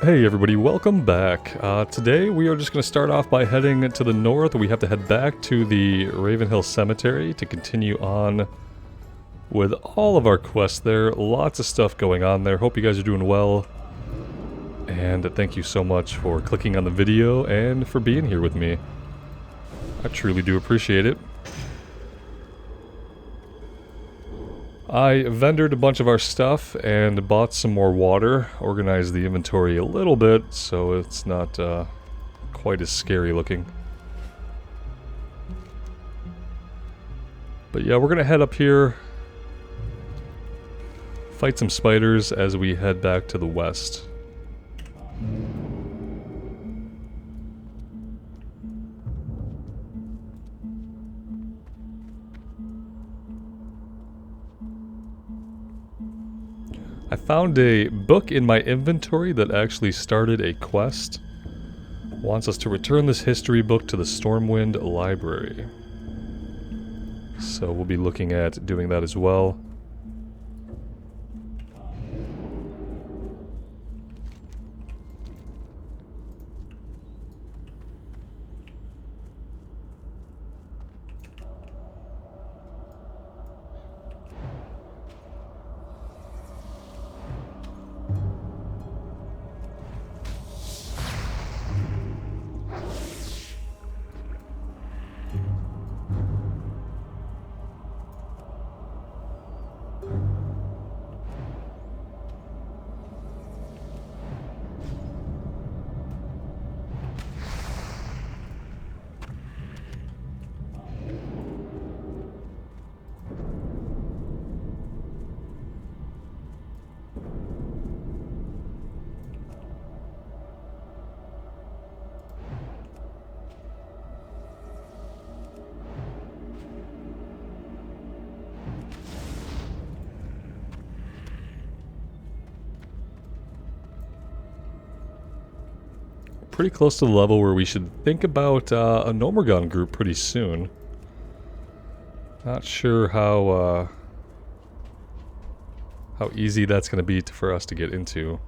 Hey everybody, welcome back. Today we are just going to start off by heading to the north. We have to head back to the Ravenhill Cemetery to continue on with all of our quests there. Lots of stuff going on there. Hope you guys are doing well. And thank you so much for clicking on the video and for being here with me. I truly do appreciate it. I vendored a bunch of our stuff and bought some more water, organized the inventory a little bit so it's not quite as scary looking. But yeah, we're gonna head up here, fight some spiders as we head back to the west. I found a book in my inventory that actually started a quest. Wants us to return this history book to the Stormwind library. So we'll be looking at doing that as well. Pretty close to the level where we should think about a Nomergon group pretty soon. Not sure how easy that's going to be for us to get into.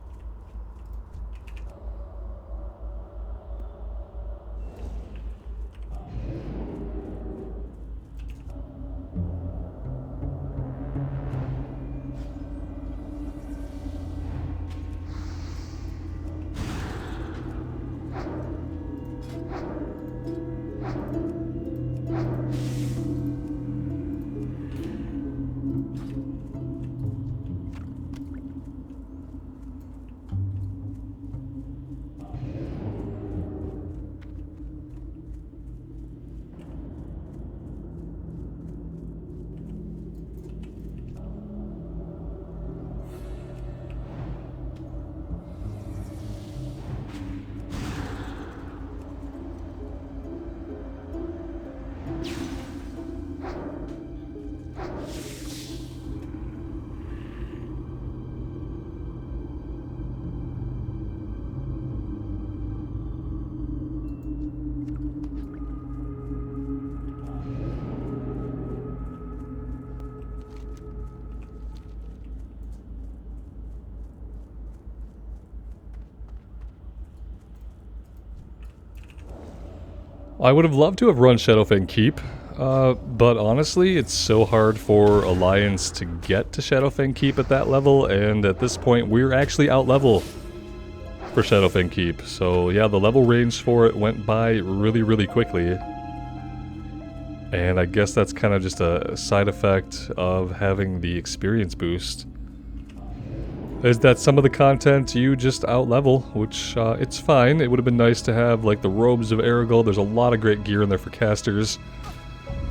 I would have loved to have run Shadowfang Keep, but honestly, it's so hard for Alliance to get to Shadowfang Keep at that level, and at this point, we're actually out level for Shadowfang Keep. So yeah, the level range for it went by really, really quickly. And I guess that's kind of just a side effect of having the experience boost. Is that some of the content you just out-level, which it's fine. It would have been nice to have like the robes of Aragorn. There's a lot of great gear in there for casters.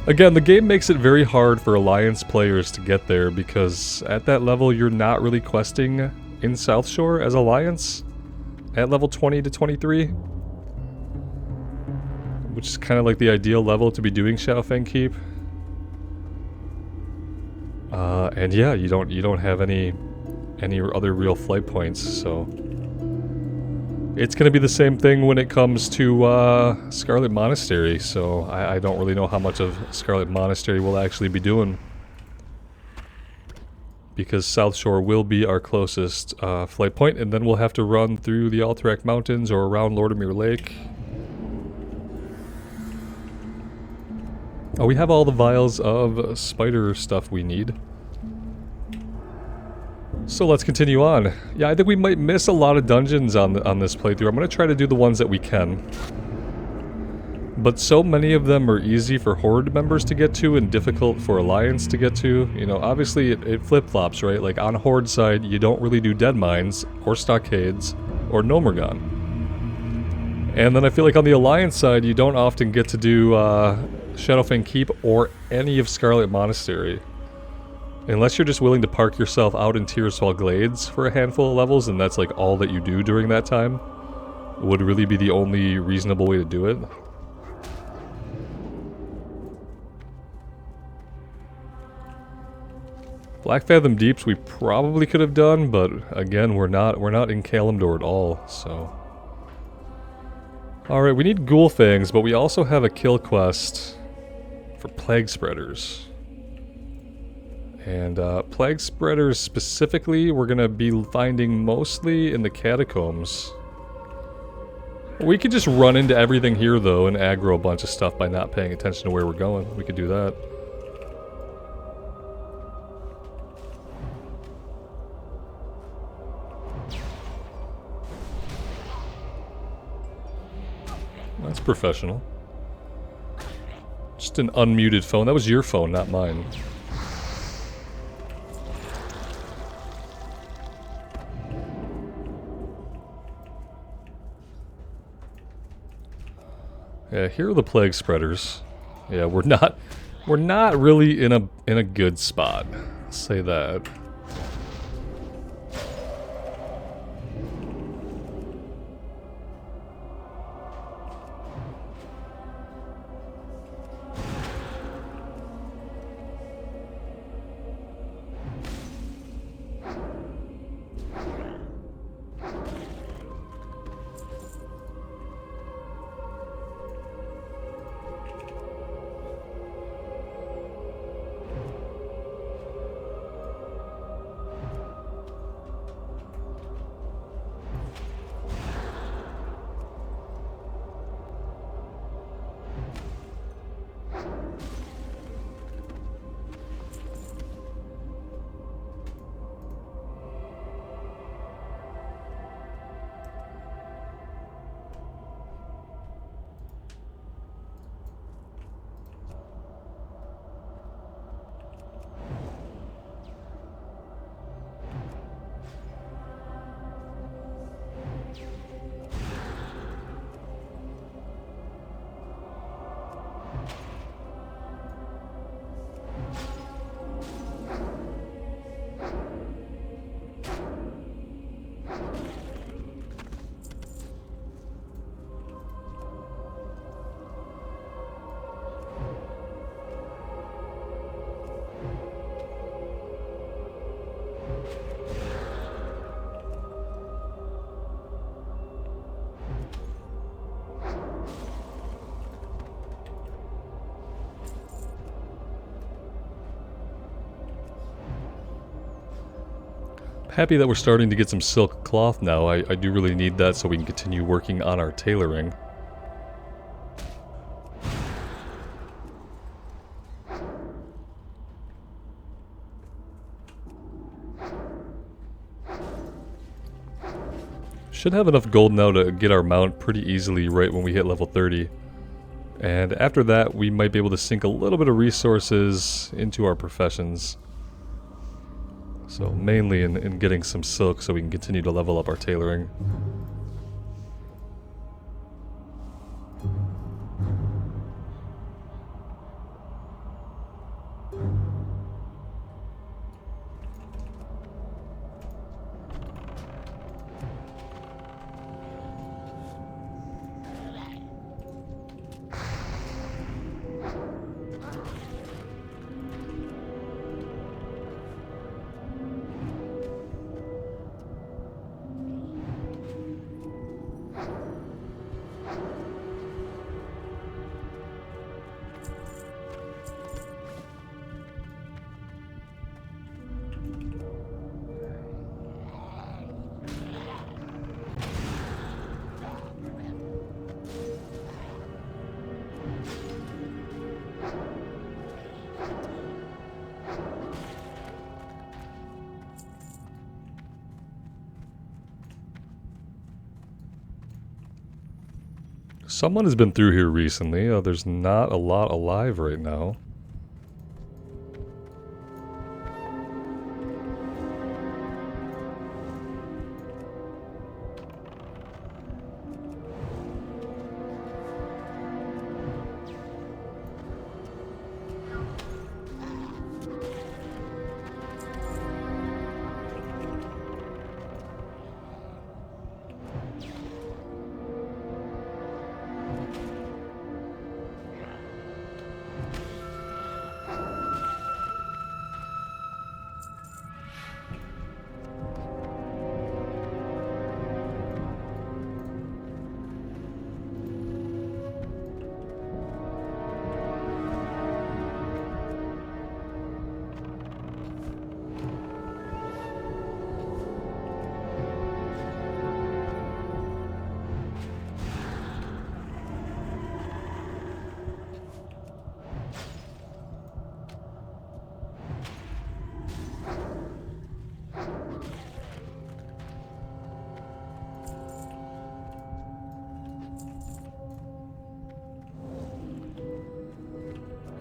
Again, the game makes it very hard for Alliance players to get there because at that level you're not really questing in South Shore as Alliance at level 20 to 23. Which is kind of like the ideal level to be doing Shadowfang Keep. And yeah, you don't have any other real flight points, so it's gonna be the same thing when it comes to Scarlet Monastery, so I don't really know how much of Scarlet Monastery we'll actually be doing. because South Shore will be our closest flight point, and then we'll have to run through the Alterac Mountains or around Lordimere Lake. Oh, we have all the vials of spider stuff we need. So let's continue on. Yeah, I think we might miss a lot of dungeons on this playthrough. I'm going to try to do the ones that we can. But so many of them are easy for Horde members to get to and difficult for Alliance to get to. You know, obviously it flip-flops, right? Like on Horde side, you don't really do Dead Mines, or Stockades, or Nomergon. And then I feel like on the Alliance side, you don't often get to do Shadowfang Keep or any of Scarlet Monastery. Unless you're just willing to park yourself out in Tearsfall Glades for a handful of levels, and that's like all that you do during that time, would really be the only reasonable way to do it. Black Fathom Deeps we probably could have done, but again, we're not in Kalimdor at all, so. Alright, we need Ghoul Fangs, but we also have a kill quest for Plague Spreaders. And Plague Spreaders specifically, we're gonna be finding mostly in the Catacombs. We could just run into everything here though and aggro a bunch of stuff by not paying attention to where we're going. We could do that. That's professional. Just an unmuted phone. That was your phone, not mine. Yeah, here are the Plague Spreaders. Yeah, we're not really in a good spot. I'll say that. Happy that we're starting to get some silk cloth now. I do really need that so we can continue working on our tailoring. Should have enough gold now to get our mount pretty easily right when we hit level 30. And after that, we might be able to sink a little bit of resources into our professions. So mainly in getting some silk so we can continue to level up our tailoring. Someone has been through here recently. There's not a lot alive right now.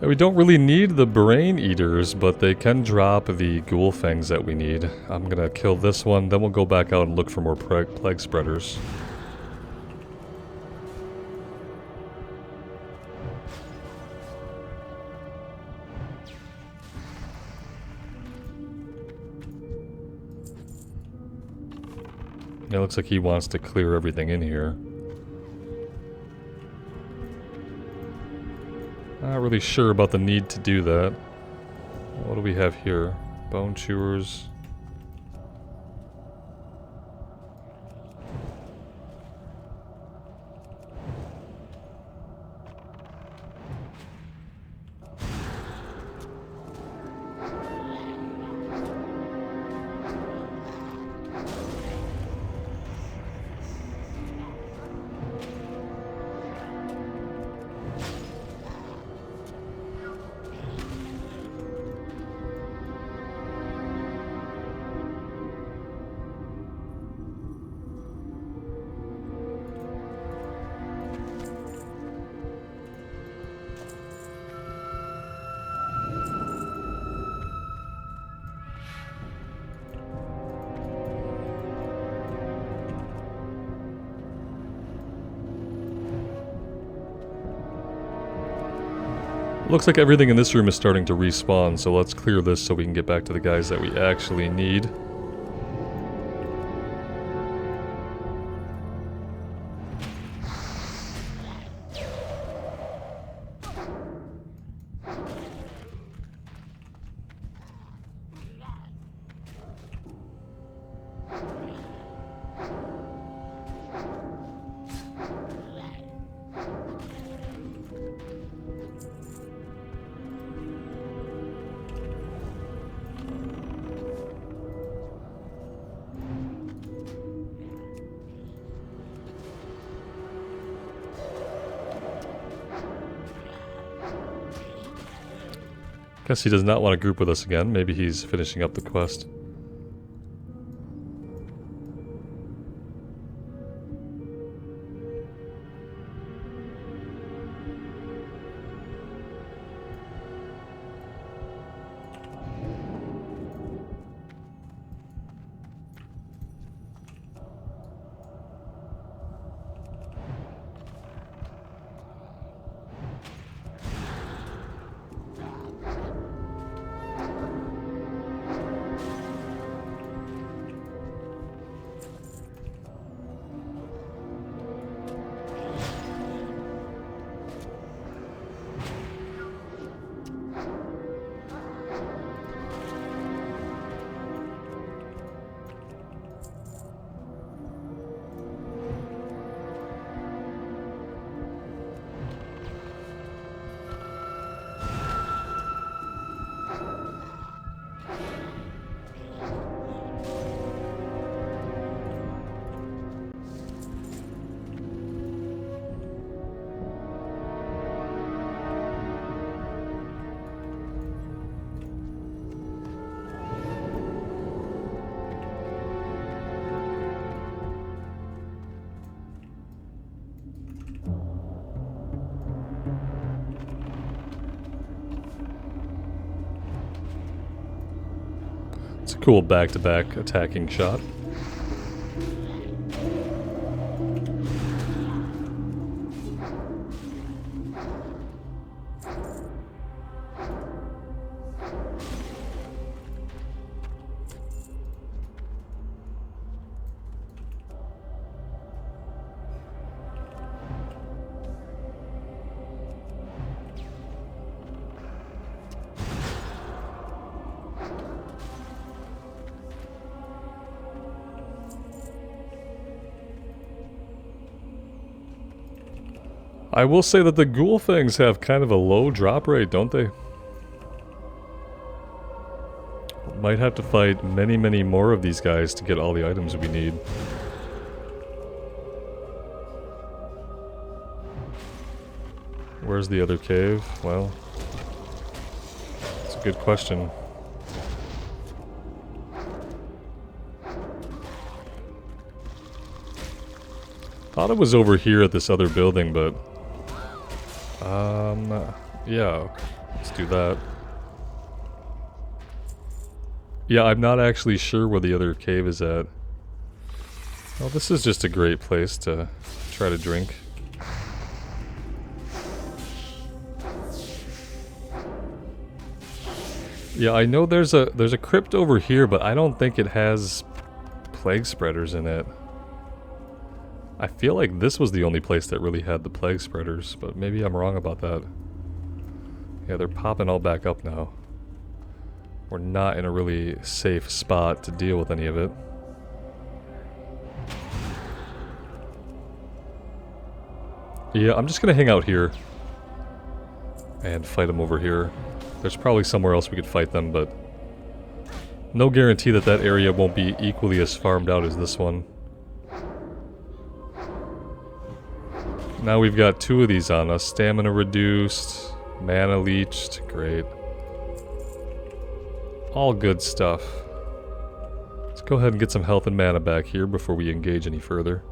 We don't really need the brain eaters, but they can drop the ghoul fangs that we need. I'm gonna kill this one, then we'll go back out and look for more plague spreaders. It looks like he wants to clear everything in here. Not really sure about the need to do that. What do we have here? Bone chewers. Looks like everything in this room is starting to respawn, so let's clear this so we can get back to the guys that we actually need. Guess he does not want to group with us again. Maybe he's finishing up the quest. a cool back-to-back attacking shot. I will say that the ghoul things have kind of a low drop rate, don't they? Might have to fight many, many more of these guys to get all the items we need. Where's the other cave? Well, it's a good question. Thought it was over here at this other building, but... yeah, let's do that. Yeah, I'm not actually sure where the other cave is at. Well, this is just a great place to try to drink. Yeah, I know there's a crypt over here, but I don't think it has plague spreaders in it. I feel like this was the only place that really had the plague spreaders, but maybe I'm wrong about that. Yeah, they're popping all back up now. We're not in a really safe spot to deal with any of it. Yeah, I'm just gonna hang out here and fight them over here. There's probably somewhere else we could fight them, but no guarantee that that area won't be equally as farmed out as this one. Now we've got 2 of these on us. Stamina reduced, mana leached, great. All good stuff. Let's go ahead and get some health and mana back here before we engage any further.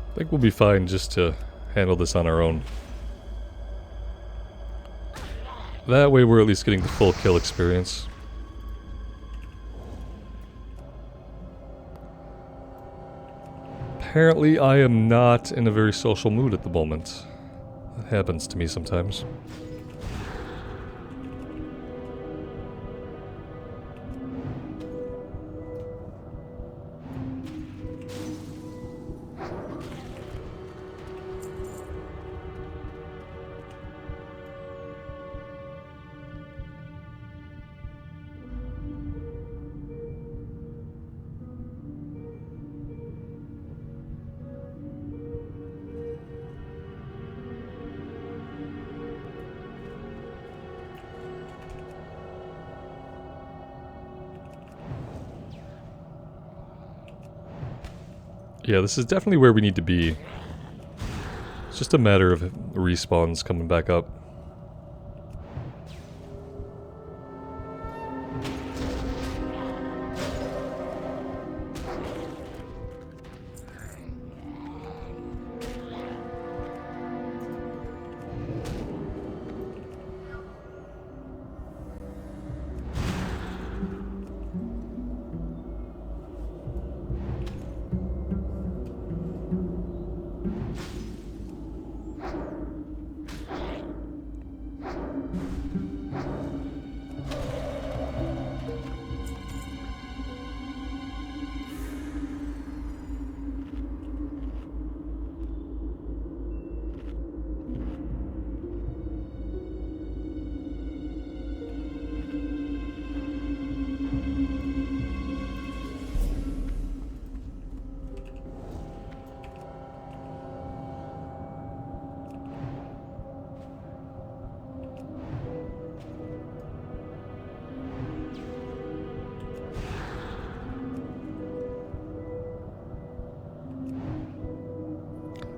I think we'll be fine just to handle this on our own. That way we're at least getting the full kill experience. Apparently I am not in a very social mood at the moment. That happens to me sometimes. Yeah, this is definitely where we need to be. It's just a matter of respawns coming back up.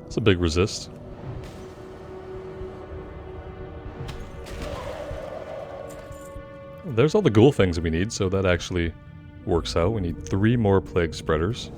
It's a big resist. There's all the ghoul things we need, so that actually works out. We need 3 more plague spreaders.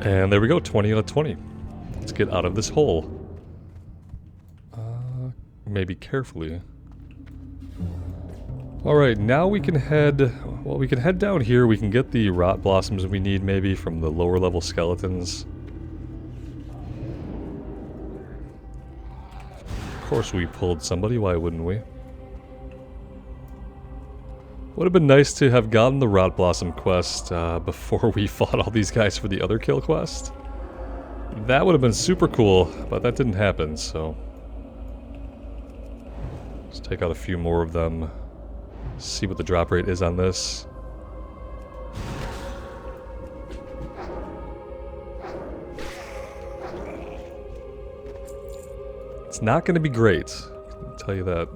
And there we go, 20 out of 20. Let's get out of this hole. Maybe carefully. Alright, now we can head... Well, we can head down here. We can get the rot blossoms we need, maybe, from the lower level skeletons. Of course we pulled somebody, why wouldn't we? Would have been nice to have gotten the Rot Blossom quest before we fought all these guys for the other kill quest. That would have been super cool, but that didn't happen, so... Let's take out a few more of them. See what the drop rate is on this. It's not going to be great, I can tell you that.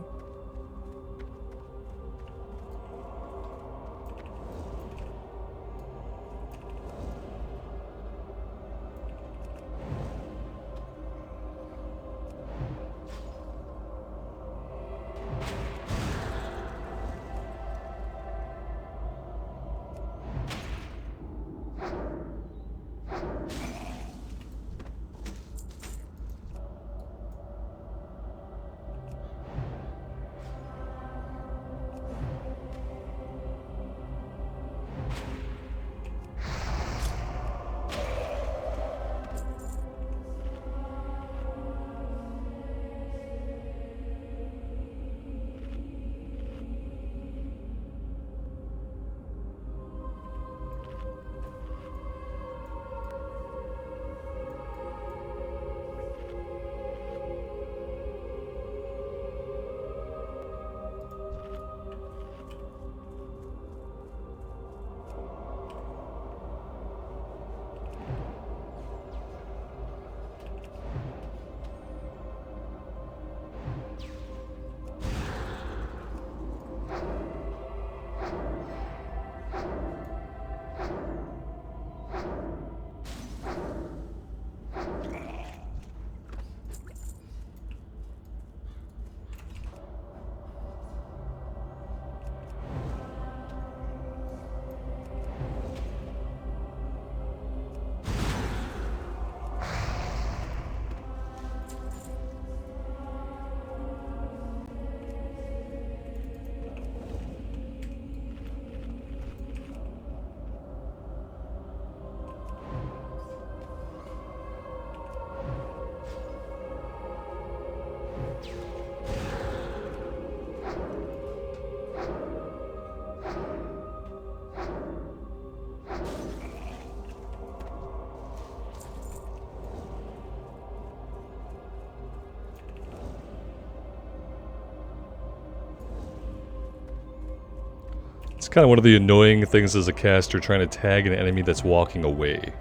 It's kind of one of the annoying things as a caster trying to tag an enemy that's walking away.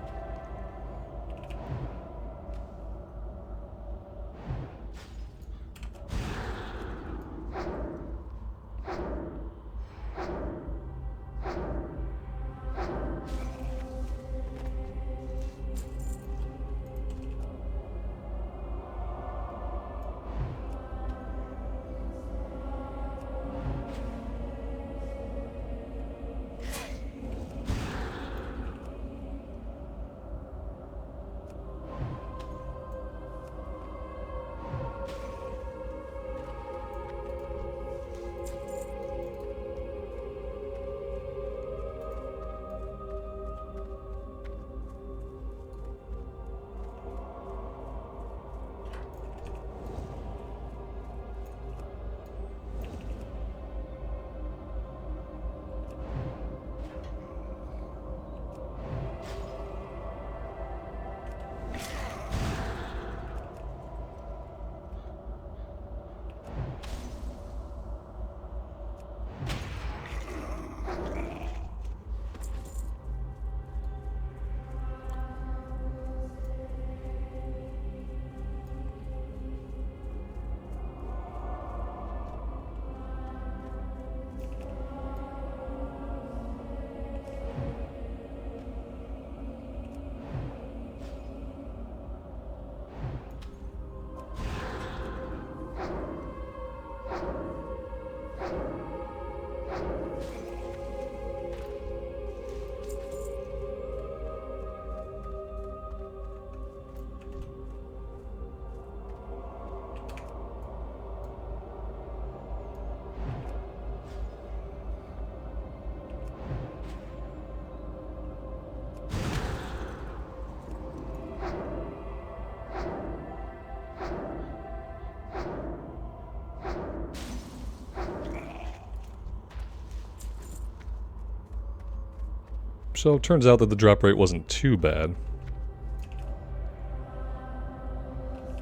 So it turns out that the drop rate wasn't too bad.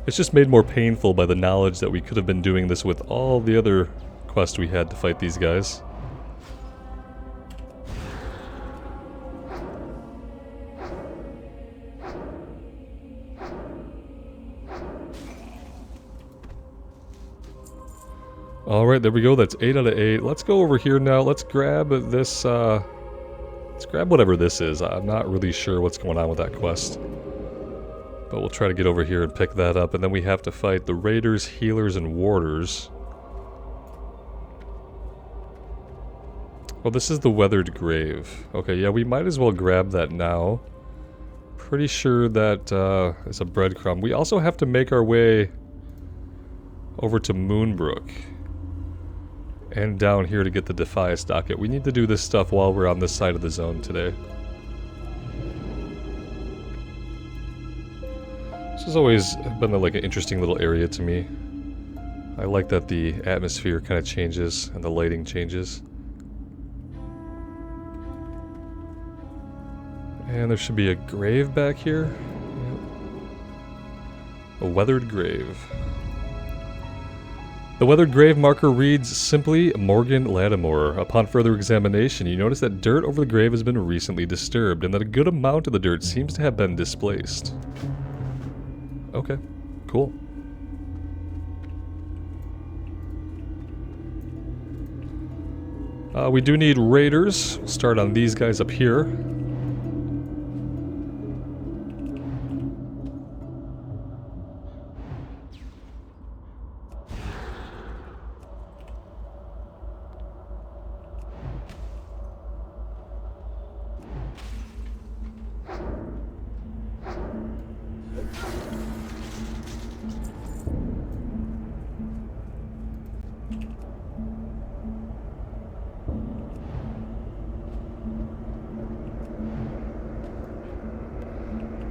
It's just made more painful by the knowledge that we could have been doing this with all the other quests we had to fight these guys. Alright, there we go. That's 8 out of 8. Let's go over here now. Let's grab this, let's grab whatever this is. I'm not really sure what's going on with that quest. But we'll try to get over here and pick that up. And then we have to fight the raiders, healers, and warders. Well, this is the weathered grave. Okay, yeah, we might as well grab that now. Pretty sure that is a breadcrumb. We also have to make our way over to Moonbrook. And down here to get the Defias docket. We need to do this stuff while we're on this side of the zone today. This has always been like an interesting little area to me. I like that the atmosphere kind of changes and the lighting changes. And there should be a grave back here. Yep. A weathered grave. The weathered grave marker reads simply Morgan Lattimore. Upon further examination, you notice that dirt over the grave has been recently disturbed, and that a good amount of the dirt seems to have been displaced. Okay, cool. We do need raiders. We'll start on these guys up here.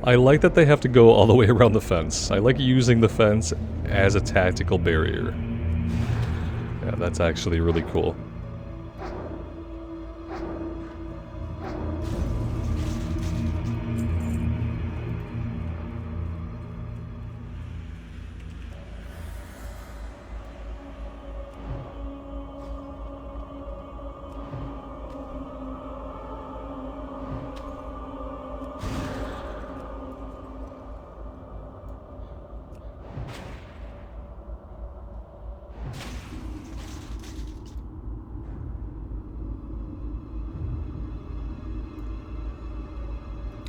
I like that they have to go all the way around the fence. I like using the fence as a tactical barrier. Yeah, that's actually really cool.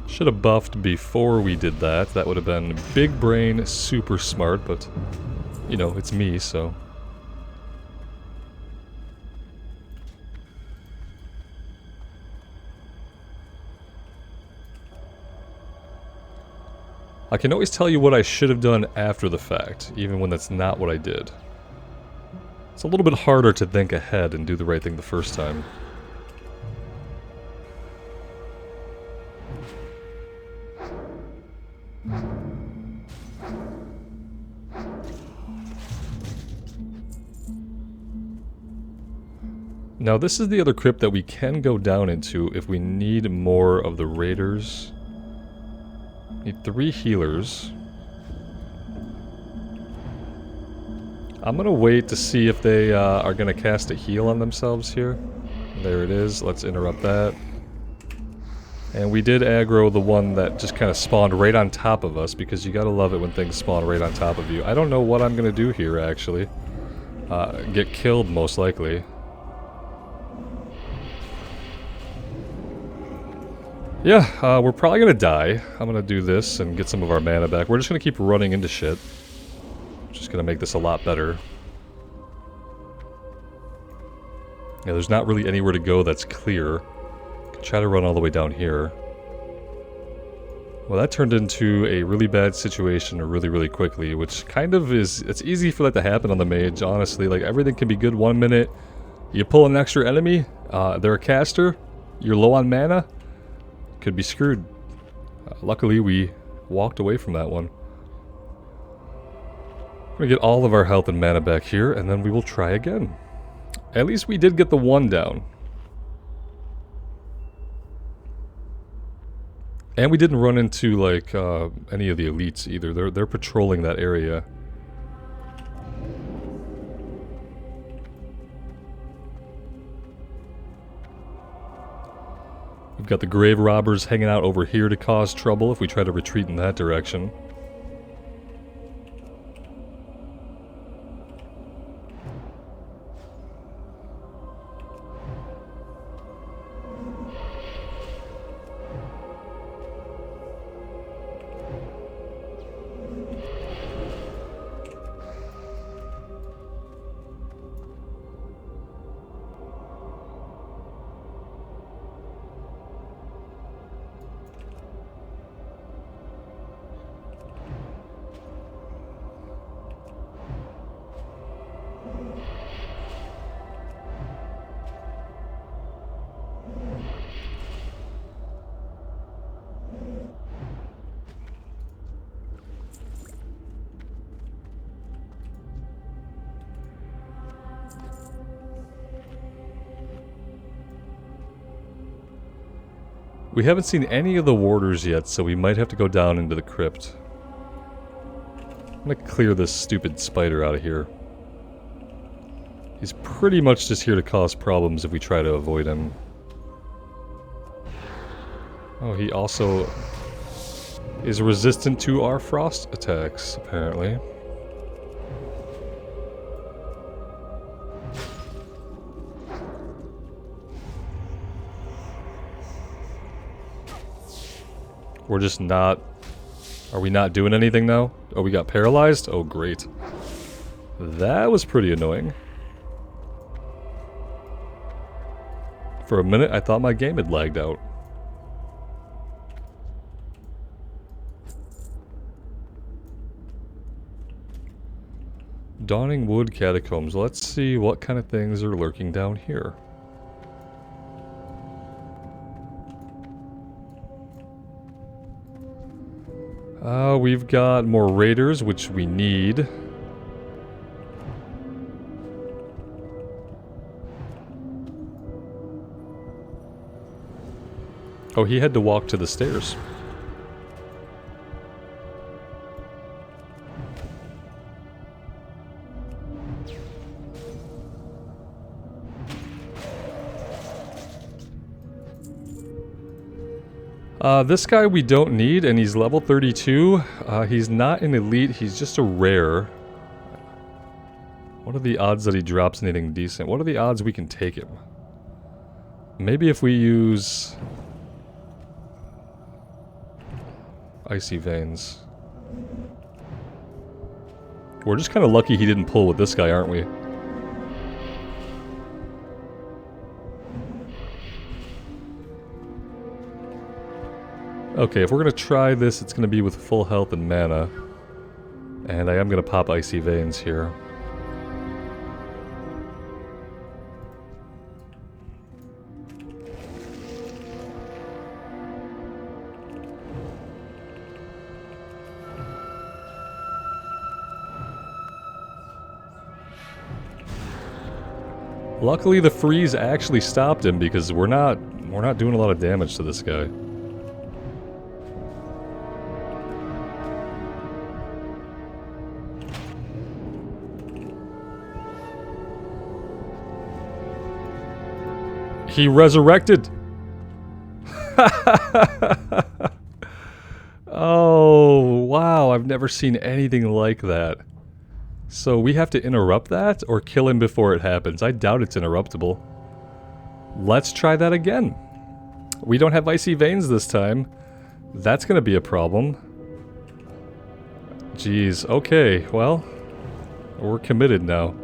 Should have buffed before we did that. That would have been big brain, super smart, but, you know, it's me, so. I can always tell you what I should have done after the fact, even when that's not what I did. It's a little bit harder to think ahead and do the right thing the first time. Now this is the other crypt that we can go down into if we need more of the raiders. Need 3 healers. I'm gonna wait to see if they are gonna cast a heal on themselves here. There it is, let's interrupt that. And we did aggro the one that just kind of spawned right on top of us, because you gotta love it when things spawn right on top of you. I don't know what I'm gonna do here, actually. Get killed, most likely. Yeah, we're probably gonna die. I'm gonna do this and get some of our mana back. We're just gonna keep running into shit. Just gonna make this a lot better. Yeah, there's not really anywhere to go that's clear. Could try to run all the way down here. Well, that turned into a really bad situation really, really quickly, which kind of is... It's easy for that to happen on the mage, honestly. Like, everything can be good one minute. You pull an extra enemy, they're a caster, you're low on mana, could be screwed. Luckily, we walked away from that one. We're gonna get all of our health and mana back here, and then we will try again. At least we did get the one down. And we didn't run into, like, any of the elites either. They're patrolling that area. We've got the grave robbers hanging out over here to cause trouble if we try to retreat in that direction. We haven't seen any of the warders yet, so we might have to go down into the crypt. I'm gonna clear this stupid spider out of here. He's pretty much just here to cause problems if we try to avoid him. Oh, he also is resistant to our frost attacks, apparently. We're just not... Are we not doing anything now? Oh, we got paralyzed? Oh, great. That was pretty annoying. For a minute, I thought my game had lagged out. Dawning Wood Catacombs. Let's see what kind of things are lurking down here. We've got more raiders, which we need. Oh, he had to walk to the stairs. This guy we don't need, and he's level 32. He's not an elite, he's just a rare. What are the odds that he drops anything decent? What are the odds we can take him? Maybe if we use... Icy Veins. We're just kind of lucky he didn't pull with this guy, aren't we? Okay, if we're gonna try this, it's gonna be with full health and mana. And I am gonna pop Icy Veins here. Luckily the freeze actually stopped him because we're not doing a lot of damage to this guy. He resurrected! Oh, wow, I've never seen anything like that. So we have to interrupt that, or kill him before it happens? I doubt it's interruptible. Let's try that again. We don't have Icy Veins this time. That's gonna be a problem. Jeez, okay, well, we're committed now.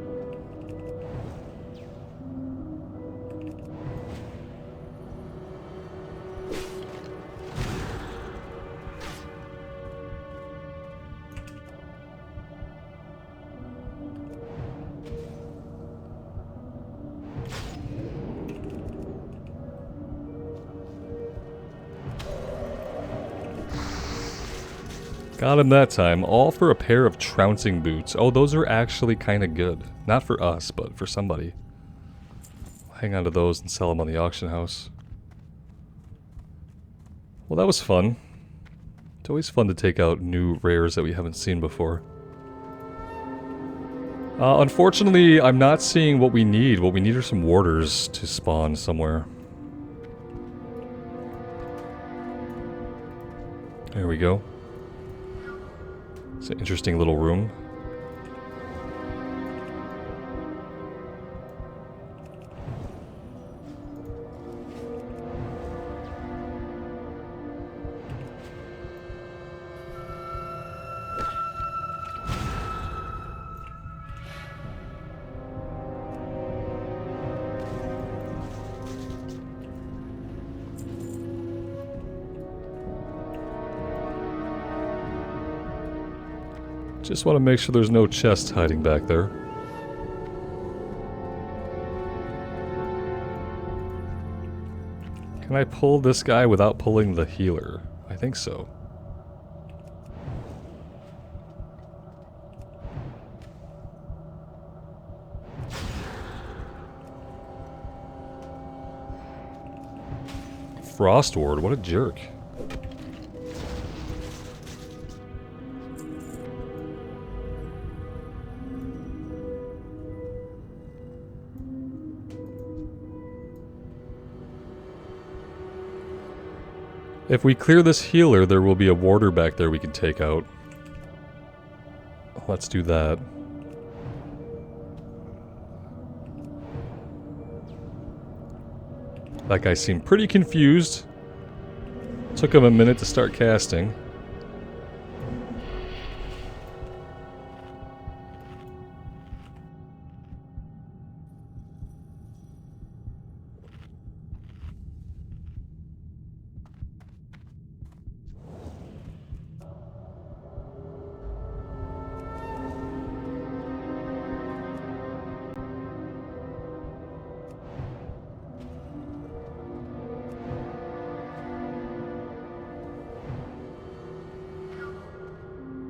Got him that time, all for a pair of trouncing boots. Oh, those are actually kind of good. Not for us, but for somebody. Hang on to those and sell them on the auction house. Well, that was fun. It's always fun to take out new rares that we haven't seen before. Unfortunately, I'm not seeing what we need. What we need are some warders to spawn somewhere. There we go. It's an interesting little room. Just want to make sure there's no chest hiding back there. Can I pull this guy without pulling the healer? I think so. Frost Ward, what a jerk. If we clear this healer, there will be a warder back there we can take out. Let's do that. That guy seemed pretty confused. Took him a minute to start casting.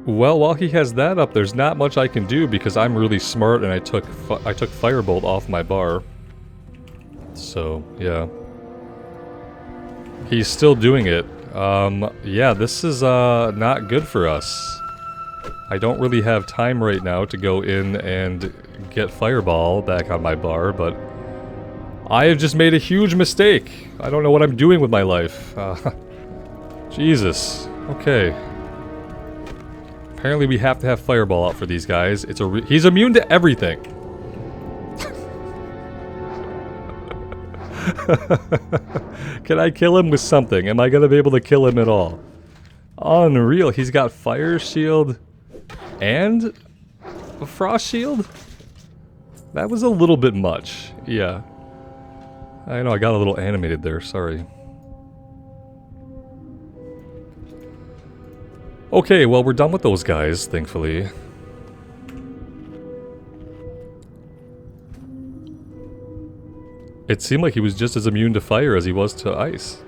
Well, while he has that up, there's not much I can do because I'm really smart and I took Firebolt off my bar. So, yeah. He's still doing it. Yeah, this is not good for us. I don't really have time right now to go in and get Fireball back on my bar, but I have just made a huge mistake. I don't know what I'm doing with my life. Jesus. Okay. Apparently we have to have Fireball out for these guys. He's immune to everything. Can I kill him with something? Am I going to be able to kill him at all? Unreal. He's got Fire Shield and a Frost Shield? That was a little bit much. Yeah. I know, I got a little animated there. Sorry. Okay, well, we're done with those guys, thankfully. It seemed like he was just as immune to fire as he was to ice.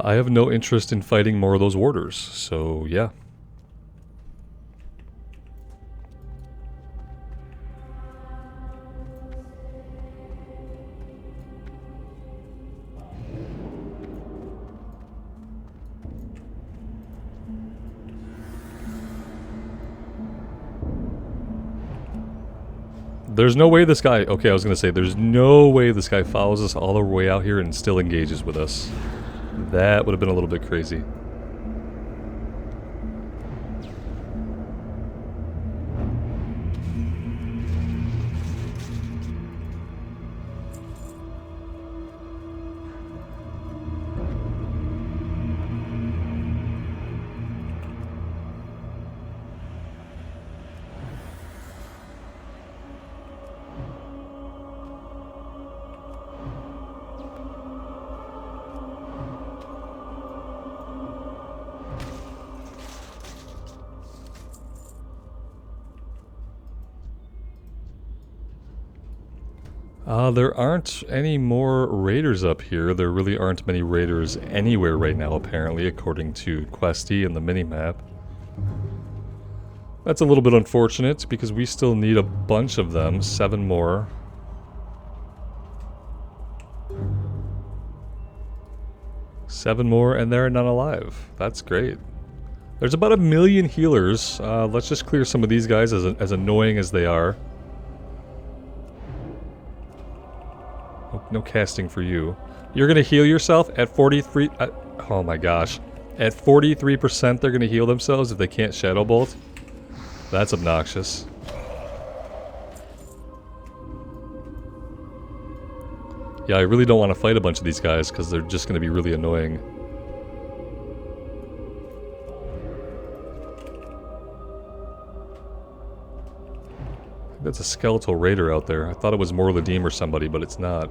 I have no interest in fighting more of those warders, so yeah. There's no way this guy... Okay, I was gonna say, there's no way this guy follows us all the way out here and still engages with us. That would have been a little bit crazy. There aren't any more raiders up here. There really aren't many raiders anywhere right now, apparently, according to Questy and the minimap. That's a little bit unfortunate, because we still need a bunch of them. 7 more. Seven more, and they're not alive. That's great. There's about 1 million healers. Let's just clear some of these guys, as annoying as they are. Oh, no casting for you. You're gonna heal yourself at 43... oh my gosh. At 43% they're gonna heal themselves if they can't Shadow Bolt? That's obnoxious. Yeah, I really don't want to fight a bunch of these guys because they're just going to be really annoying. That's a skeletal raider out there. I thought it was Morladim or somebody, but it's not.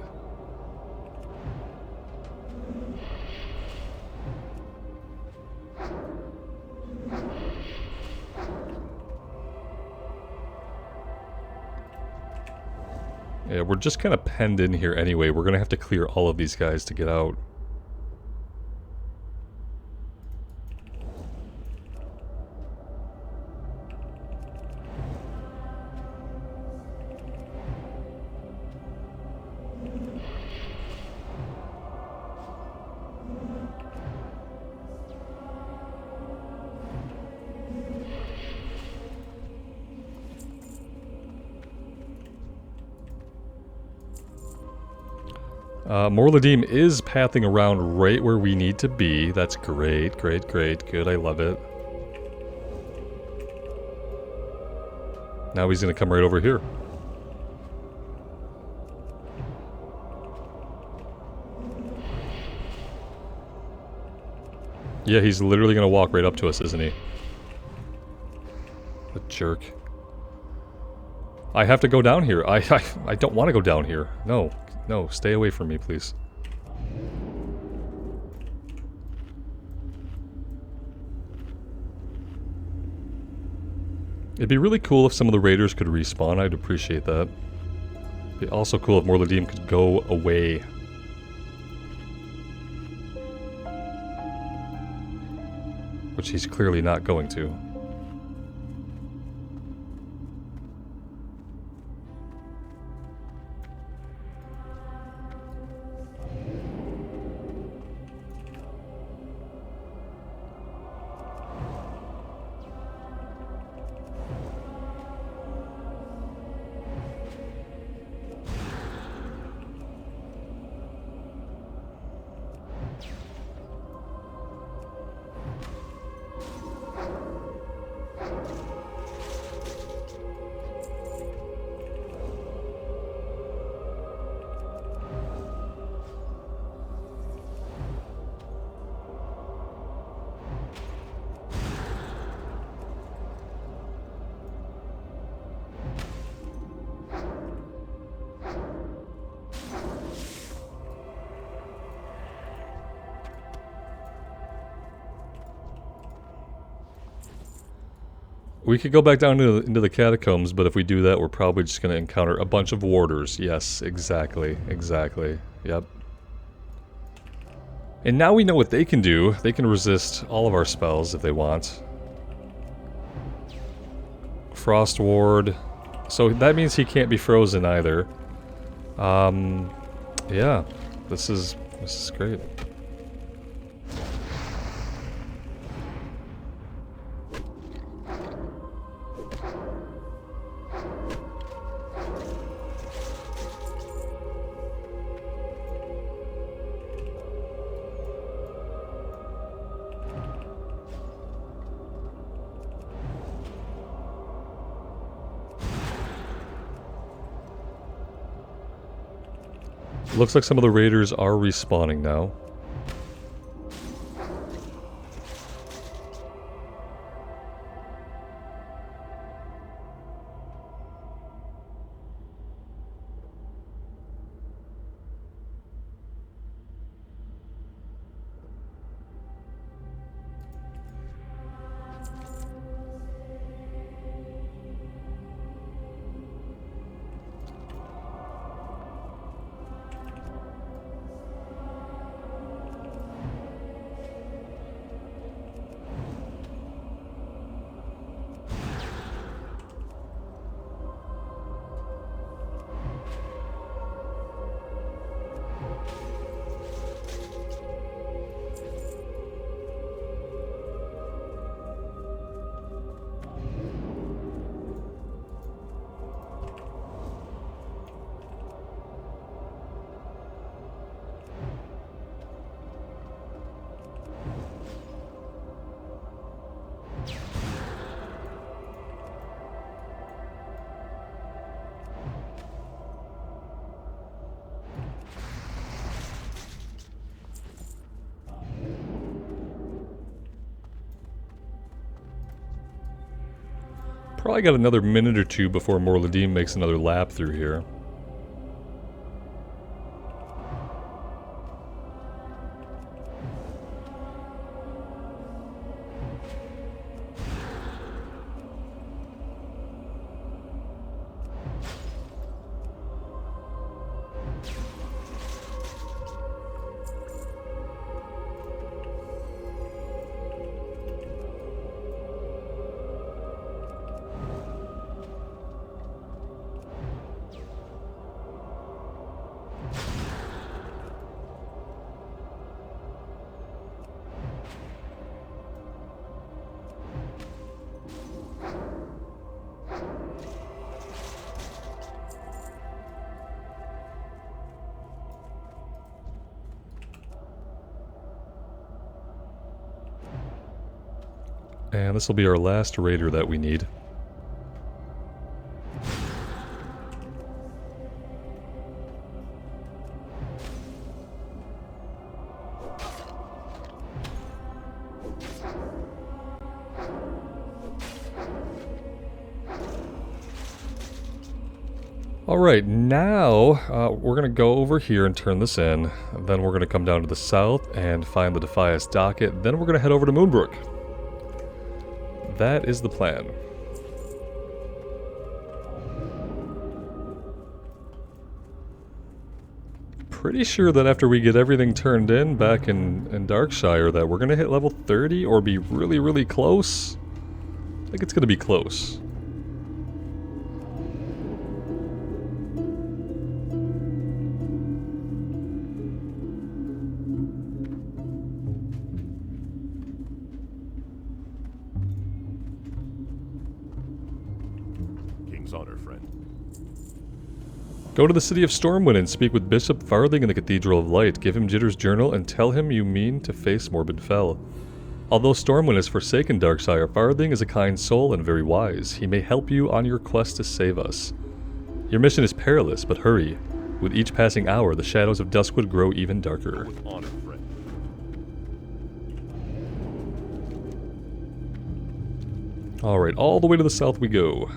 Yeah, we're just kind of penned in here anyway. We're going to have to clear all of these guys to get out. Morladim is pathing around right where we need to be. That's great, great, great. Good, I love it. Now he's going to come right over here. Yeah, he's literally going to walk right up to us, isn't he? The jerk. I have to go down here. I don't want to go down here. No. No, stay away from me, please. It'd be really cool if some of the raiders could respawn. I'd appreciate that. It'd be also cool if Morladim could go away. Which he's clearly not going to. We could go back down into the catacombs, but if we do that, we're probably just going to encounter a bunch of warders. Yes, exactly, exactly. Yep. And now we know what they can do. They can resist all of our spells if they want. Frost Ward. So that means he can't be frozen either. Yeah. This is great. Looks like some of the raiders are respawning now. Probably got another minute or two before Morladim makes another lap through here. And this will be our last raider that we need. Alright, now we're going to go over here and turn this in. Then we're going to come down to the south and find the Defias docket. Then we're going to head over to Moonbrook. That is the plan. Pretty sure that after we get everything turned in back in Darkshire that we're going to hit level 30 or be really, really close. I think it's going to be close. Honor, friend. Go to the city of Stormwind and speak with Bishop Farthing in the Cathedral of Light. Give him Jitter's journal and tell him you mean to face Morbid Fell. Although Stormwind has forsaken Darkshire, Farthing is a kind soul and very wise. He may help you on your quest to save us. Your mission is perilous, but hurry. With each passing hour, the shadows of Duskwood grow even darker. With honor, friend. Alright, all the way to the south we go.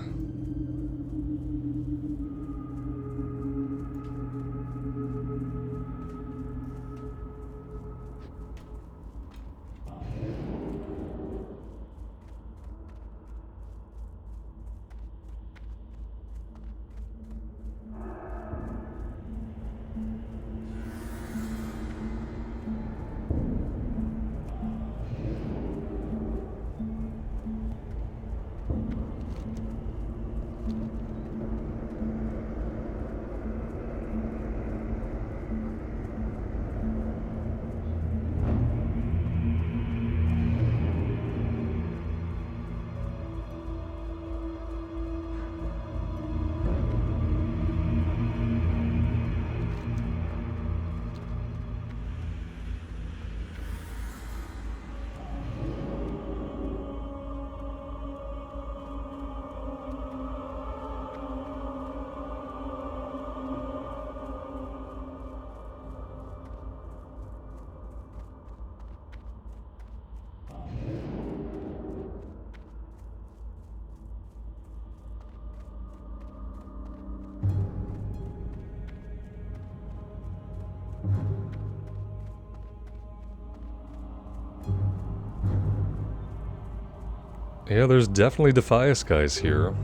Yeah, there's definitely Defias guys here.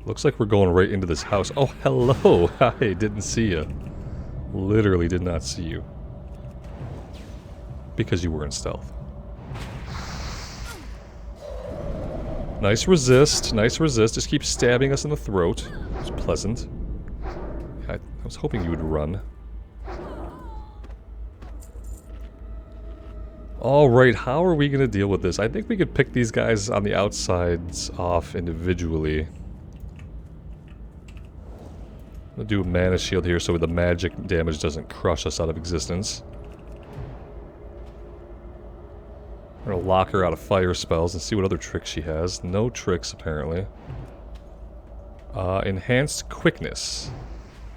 Looks like we're going right into this house. Oh, hello! Hi, didn't see you. Literally did not see you. Because you were in stealth. Nice resist, nice resist. Just keep stabbing us in the throat. It's pleasant. I was hoping you would run. Alright, how are we going to deal with this? I think we could pick these guys on the outsides off individually. I'm going to do a mana shield here so the magic damage doesn't crush us out of existence. I'm going to lock her out of fire spells and see what other tricks she has. No tricks, apparently. Enhanced quickness.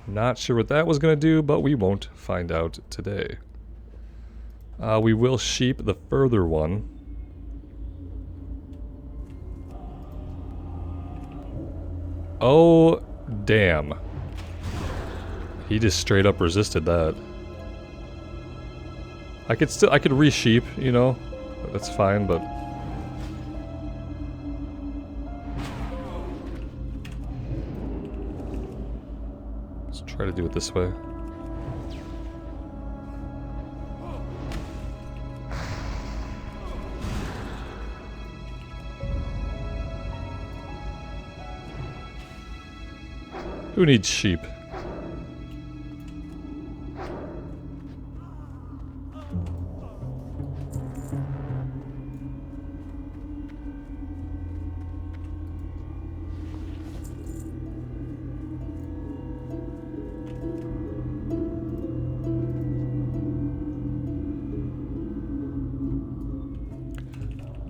Not sure what that was going to do, but we won't find out today. We will sheep the further one. Oh, damn. He just straight up resisted that. I could re-sheep, you know? That's fine, but... let's try to do it this way. Who needs sheep?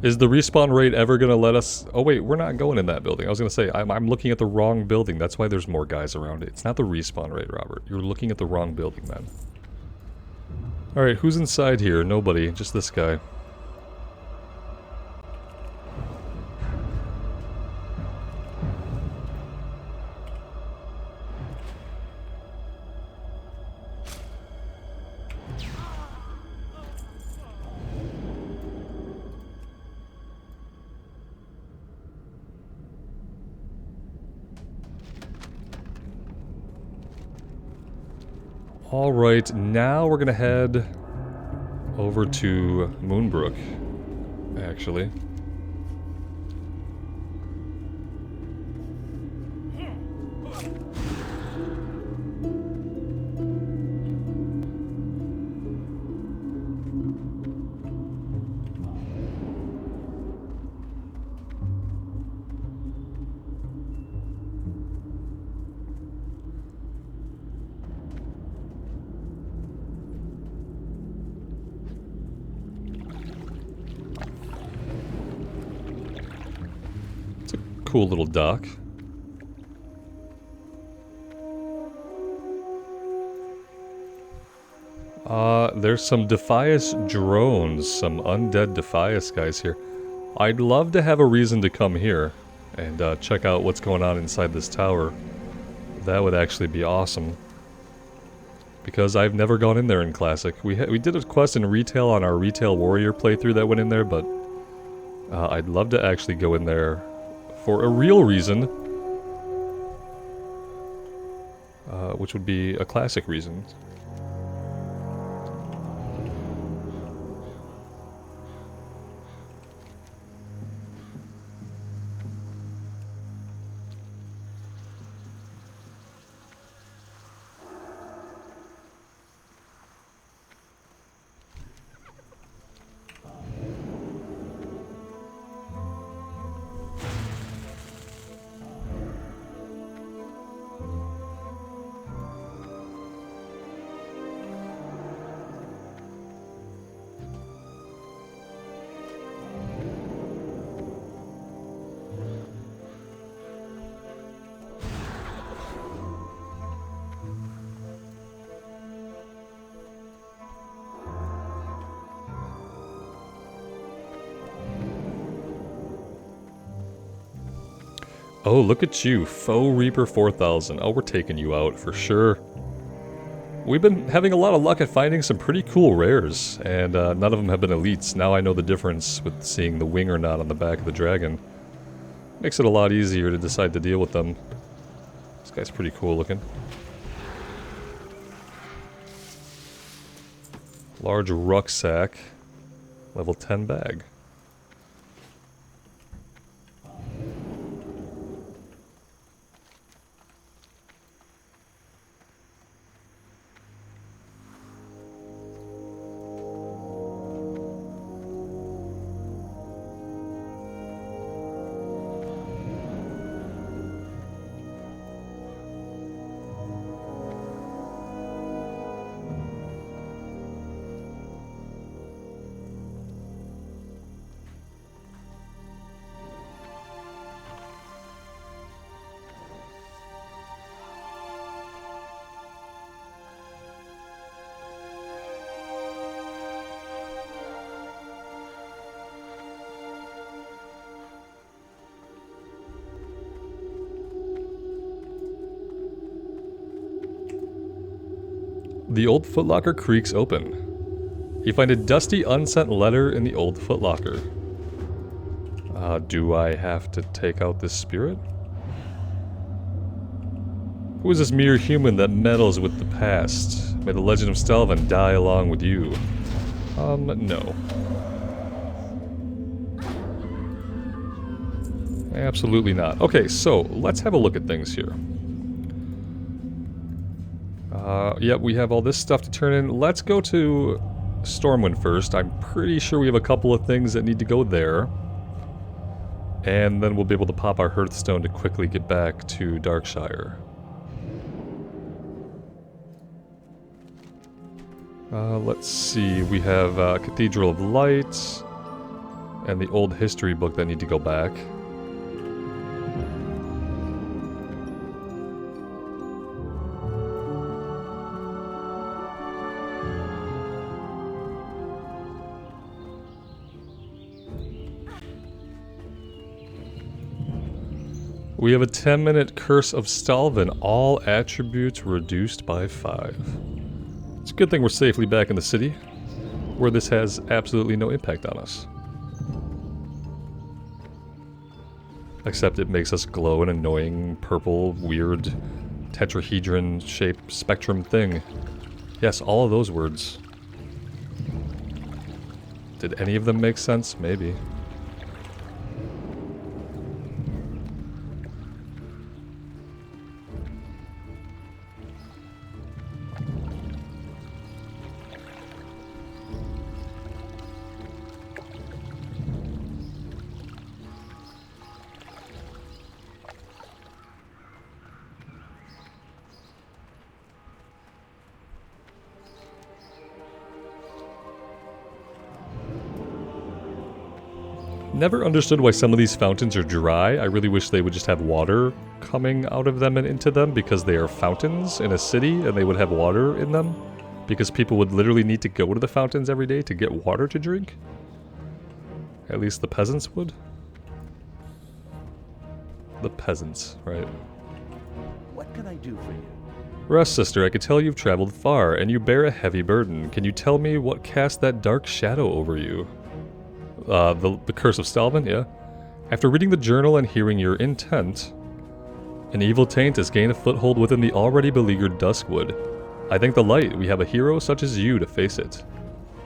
Is the respawn rate ever gonna let us... oh wait, we're not going in that building. I was gonna say, I'm looking at the wrong building. That's why there's more guys around it. It's not the respawn rate, Robert. You're looking at the wrong building, man. Alright, who's inside here? Nobody. Just this guy. Alright, now we're gonna head over to Moonbrook, actually. Cool little dock. There's some Defias drones, some undead Defias guys here. I'd love to have a reason to come here and check out what's going on inside this tower. That would actually be awesome. Because I've never gone in there in Classic. We did a quest in Retail on our Retail Warrior playthrough that went in there, but I'd love to actually go in there for a real reason, which would be a classic reason. Oh, look at you, Faux Reaper 4000. Oh, we're taking you out for sure. We've been having a lot of luck at finding some pretty cool rares, and none of them have been elites. Now I know the difference with seeing the wing or not on the back of the dragon. Makes it a lot easier to decide to deal with them. This guy's pretty cool looking. Large rucksack. Level 10 bag. The old footlocker creaks open. You find a dusty, unsent letter in the old footlocker. Do I have to take out this spirit? Who is this mere human that meddles with the past? May the legend of Stelvin die along with you. No. Absolutely not. Okay, so let's have a look at things here. Yep, we have all this stuff to turn in. Let's go to Stormwind first. I'm pretty sure we have a couple of things that need to go there. And then we'll be able to pop our Hearthstone to quickly get back to Darkshire. Let's see, we have Cathedral of Light and the old history book that need to go back. We have a 10-minute Curse of Stelvin, all attributes reduced by 5. It's a good thing we're safely back in the city, where this has absolutely no impact on us. Except it makes us glow an annoying, purple, weird, tetrahedron-shaped spectrum thing. Yes, all of those words. Did any of them make sense? Maybe. Never understood why some of these fountains are dry. I really wish they would just have water coming out of them and into them, because they are fountains in a city and they would have water in them. Because people would literally need to go to the fountains every day to get water to drink. At least the peasants would. The peasants, right. What can I do for you? Rest, sister, I could tell you've traveled far, and you bear a heavy burden. Can you tell me what cast that dark shadow over you? The Curse of Stelvin, yeah. After reading the journal and hearing your intent, an evil taint has gained a foothold within the already beleaguered Duskwood. I thank the light we have a hero such as you to face it.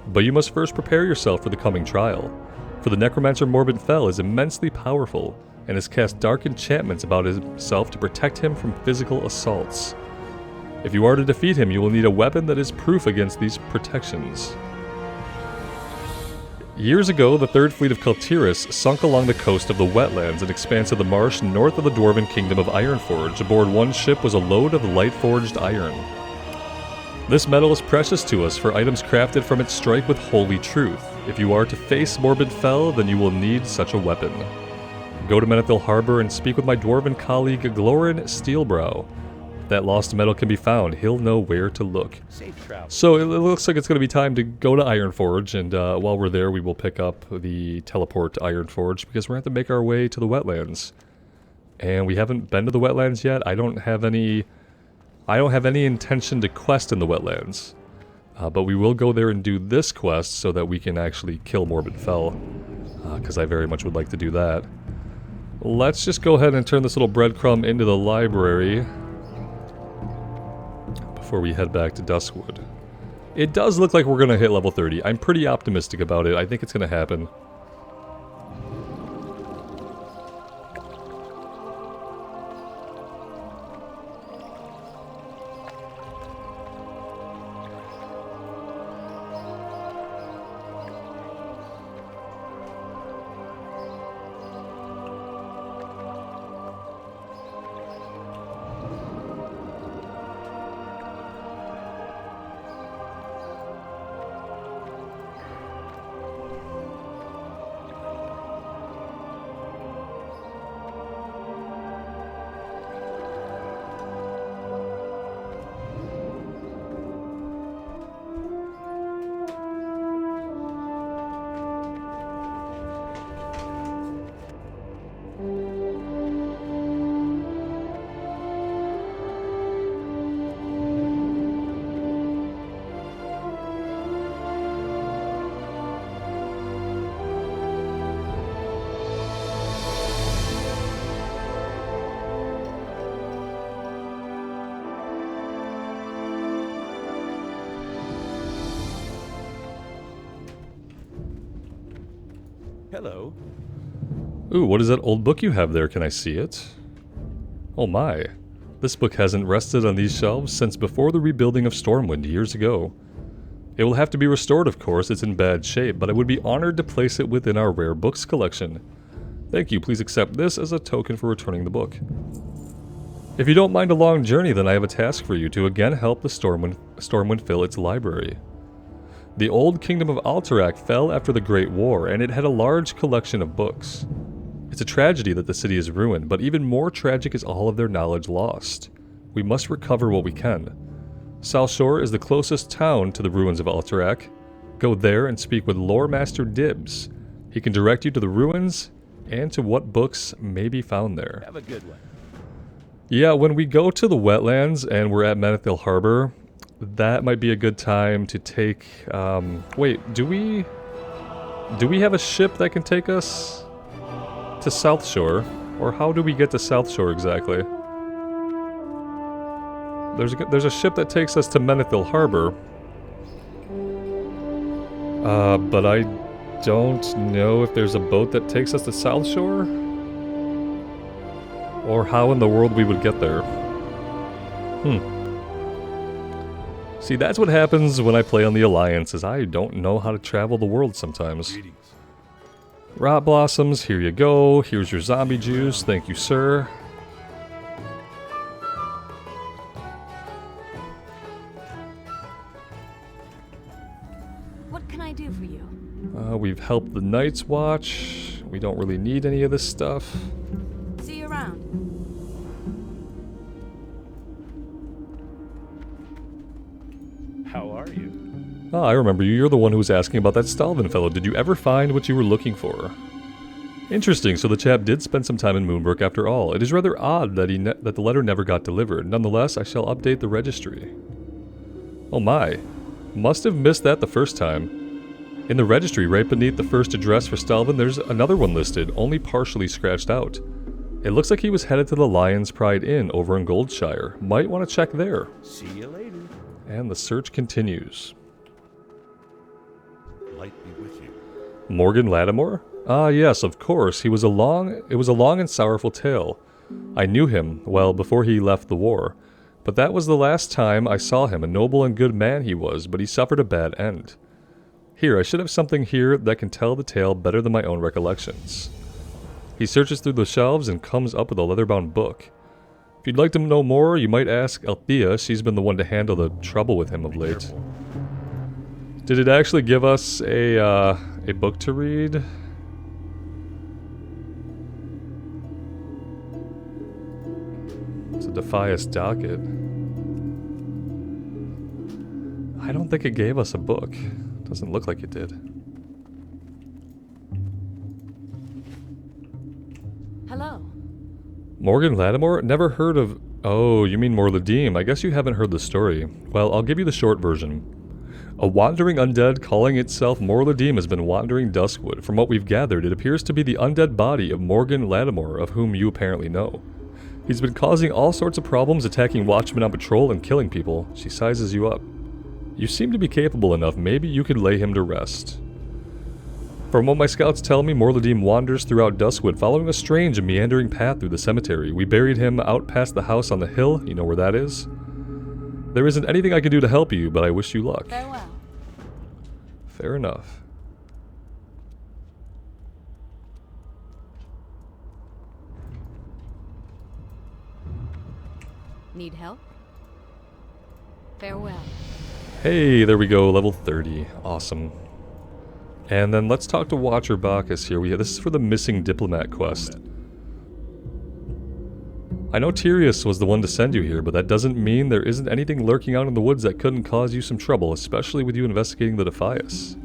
But you must first prepare yourself for the coming trial, for the necromancer Morbid Fell is immensely powerful, and has cast dark enchantments about himself to protect him from physical assaults. If you are to defeat him, you will need a weapon that is proof against these protections. Years ago, the Third Fleet of Kultiris sunk along the coast of the wetlands and expanse of the marsh north of the dwarven kingdom of Ironforge. Aboard one ship was a load of light-forged iron. This metal is precious to us for items crafted from its strike with holy truth. If you are to face Morbid Fell, then you will need such a weapon. Go to Menethil Harbor and speak with my dwarven colleague Glorin Steelbrow. If that lost metal can be found, he'll know where to look. Safe travel. So it looks like it's going to be time to go to Ironforge, and while we're there, we will pick up the teleport to Ironforge, because we're going to have to make our way to the wetlands. And we haven't been to the wetlands yet. I don't have any intention to quest in the wetlands. But we will go there and do this quest so that we can actually kill Morbid Fell, because I very much would like to do that. Let's just go ahead and turn this little breadcrumb into the library before we head back to Duskwood. It does look like we're going to hit level 30. I'm pretty optimistic about it. I think it's going to happen. Hello. Ooh, what is that old book you have there? Can I see it? Oh my. This book hasn't rested on these shelves since before the rebuilding of Stormwind years ago. It will have to be restored, of course, it's in bad shape, but I would be honored to place it within our rare books collection. Thank you, please accept this as a token for returning the book. If you don't mind a long journey, then I have a task for you to again help the Stormwind fill its library. The old kingdom of Alterac fell after the Great War, and it had a large collection of books. It's a tragedy that the city is ruined, but even more tragic is all of their knowledge lost. We must recover what we can. South Shore is the closest town to the ruins of Alterac. Go there and speak with Lore Master Dibbs. He can direct you to the ruins and to what books may be found there. Have a good one. Yeah, when we go to the wetlands and we're at Menethil Harbor, that might be a good time to take... wait, do we have a ship that can take us to South Shore? Or how do we get to South Shore exactly? There's a ship that takes us to Menethil Harbor. But I don't know if there's a boat that takes us to South Shore? Or how in the world we would get there. See, that's what happens when I play on the Alliance, is I don't know how to travel the world sometimes. Greetings. Rot Blossoms, here you go. Here's your zombie juice. Thank you, sir. What can I do for you? We've helped the Night's Watch. We don't really need any of this stuff. See you around. How are you? Ah, I remember you. You're the one who was asking about that Stalvin fellow. Did you ever find what you were looking for? Interesting, so the chap did spend some time in Moonbrook after all. It is rather odd that that the letter never got delivered. Nonetheless, I shall update the registry. Oh my. Must have missed that the first time. In the registry, right beneath the first address for Stalvin, there's another one listed, only partially scratched out. It looks like he was headed to the Lion's Pride Inn over in Goldshire. Might want to check there. See you later. And the search continues. Light be with you. Morgan Lattimore? Ah, yes, of course. It was a long and sorrowful tale. I knew him, well, before he left the war. But that was the last time I saw him. A noble and good man he was, but he suffered a bad end. Here, I should have something here that can tell the tale better than my own recollections. He searches through the shelves and comes up with a leather-bound book. If you'd like to know more, you might ask Althea. She's been the one to handle the trouble with him of late. Careful. Did it actually give us a book to read? It's a Defias docket. I don't think it gave us a book. Doesn't look like it did. Hello. Morgan Lattimore? Never heard of... Oh, you mean Morladim. I guess you haven't heard the story. Well, I'll give you the short version. A wandering undead calling itself Morladim has been wandering Duskwood. From what we've gathered, it appears to be the undead body of Morgan Lattimore, of whom you apparently know. He's been causing all sorts of problems, attacking watchmen on patrol and killing people. She sizes you up. You seem to be capable enough, maybe you could lay him to rest. From what my scouts tell me, Morladim wanders throughout Duskwood, following a strange and meandering path through the cemetery. We buried him out past the house on the hill, you know where that is? There isn't anything I can do to help you, but I wish you luck. Farewell. Fair enough. Need help? Farewell. Hey, there we go, level 30. Awesome. And then let's talk to Watcher Bacchus here. This is for the missing diplomat quest. I know Tyrius was the one to send you here, but that doesn't mean there isn't anything lurking out in the woods that couldn't cause you some trouble, especially with you investigating the Defias.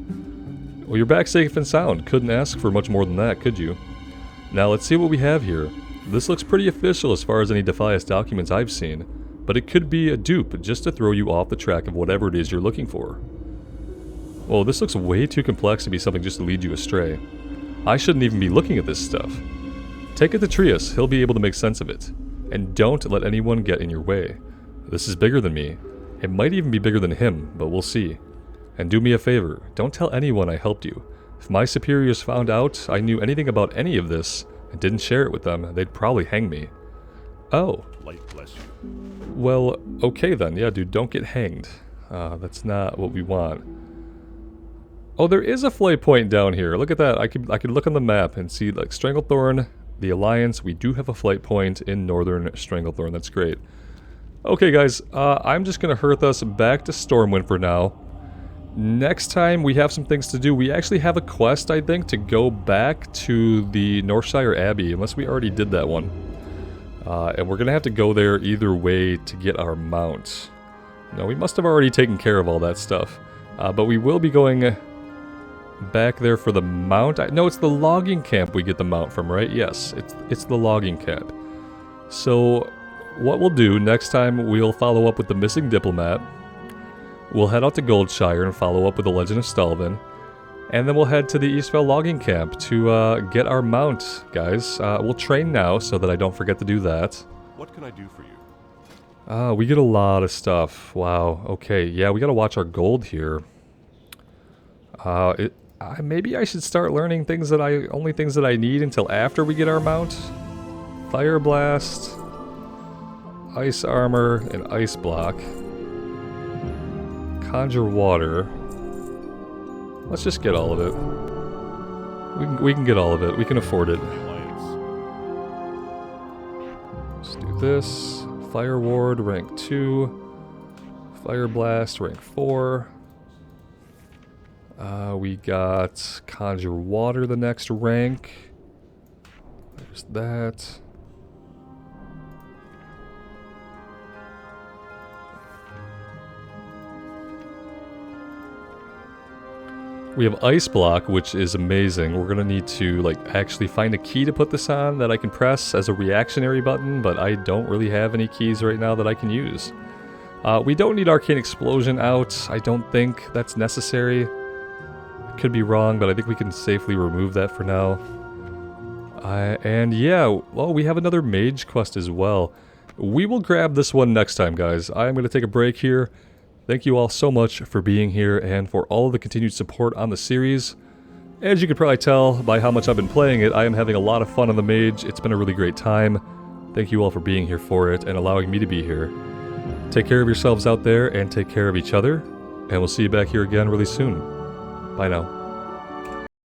Well, you're back safe and sound. Couldn't ask for much more than that, could you? Now, let's see what we have here. This looks pretty official as far as any Defias documents I've seen, but it could be a dupe just to throw you off the track of whatever it is you're looking for. Well, this looks way too complex to be something just to lead you astray. I shouldn't even be looking at this stuff. Take it to Trius, he'll be able to make sense of it. And don't let anyone get in your way. This is bigger than me. It might even be bigger than him, but we'll see. And do me a favor, don't tell anyone I helped you. If my superiors found out I knew anything about any of this and didn't share it with them, they'd probably hang me. Oh. Light bless you. Well, okay then. Yeah, dude, don't get hanged. That's not what we want. Oh, there is a flight point down here. Look at that. I could look on the map and see, like, Stranglethorn, the Alliance. We do have a flight point in northern Stranglethorn. That's great. Okay, guys. I'm just going to hurth us back to Stormwind for now. Next time, we have some things to do. We actually have a quest, I think, to go back to the Northshire Abbey, unless we already did that one. And we're going to have to go there either way to get our mount. No, we must have already taken care of all that stuff. But we will be going back there for the mount. No, it's the logging camp we get the mount from, right? Yes, it's the logging camp. So, what we'll do, next time we'll follow up with the missing diplomat. We'll head out to Goldshire and follow up with the Legend of Stalvin. And then we'll head to the Eastvale logging camp to get our mount, guys. We'll train now so that I don't forget to do that. What can I do for you? We get a lot of stuff. Wow, okay. Yeah, we gotta watch our gold here. Maybe I should start learning things that only things that I need until after we get our mount. Fire Blast, Ice Armor, and Ice Block. Conjure Water. Let's just get all of it. We can get all of it. We can afford it. Let's do this. Fire Ward, rank 2. Fire Blast, rank 4. We got Conjure Water, the next rank. There's that. We have Ice Block, which is amazing. We're gonna need to, like, actually find a key to put this on that I can press as a reactionary button, but I don't really have any keys right now that I can use. We don't need Arcane Explosion out. I don't think that's necessary. I could be wrong, but I think we can safely remove that for now. And yeah, well, we have another Mage quest as well. We will grab this one next time, guys. I'm gonna take a break here. Thank you all so much for being here and for all of the continued support on the series. As you can probably tell by how much I've been playing it, I am having a lot of fun on the Mage. It's been a really great time. Thank you all for being here for it and allowing me to be here. Take care of yourselves out there and take care of each other. And we'll see you back here again really soon. Bye now.